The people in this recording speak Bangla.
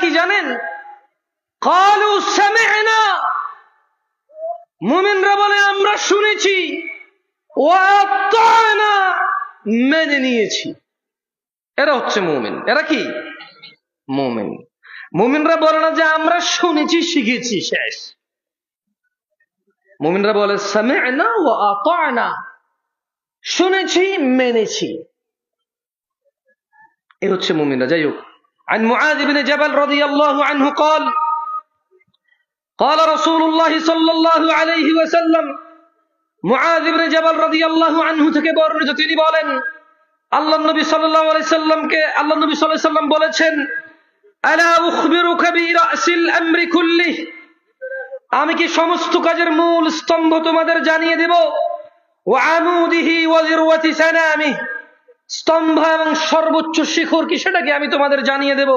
কি জানেন? ক্বালু সামি'না, মুমিনরা বলে আমরা শুনেছি, ওয়া আতা'না, মেনে নিয়েছি। এরা হচ্ছে মুমিন। এরা কি? মুমিন। মুমিনরা বলে না যে আমরা শুনেছি শিখেছি শেষ। মুমিনরা বলে সামি'না ওয়া আতা'না, শুনেছি মেনেছি। এ হচ্ছে মুমিনরা। যাই হোক, عن معاذ بن جبل رضي الله عنه قال قال رسول الله صلى الله عليه وسلم, মুআয ইবনে জাবাল রাদিয়াল্লাহু আনহু থেকে বর্ণিত, তিনি বলেন আল্লাহর নবী সাল্লাল্লাহু আলাইহি সাল্লামকে আল্লাহর নবী সাল্লাল্লাহু আলাইহি সাল্লাম বলেছেন, আলা উখবিরুকা বিরাসিল আমরি কুল্লিহি, আমি কি সমস্ত কাজের মূল স্তম্ভ তোমাদের জানিয়ে দেব? ওয়া আমুদিহি ওয়া যিরওয়াতি সানামিহি, স্তম্ভ এবং সর্বোচ্চ শিখর কি সেটা কি আমি তোমাদের জানিয়ে দেব?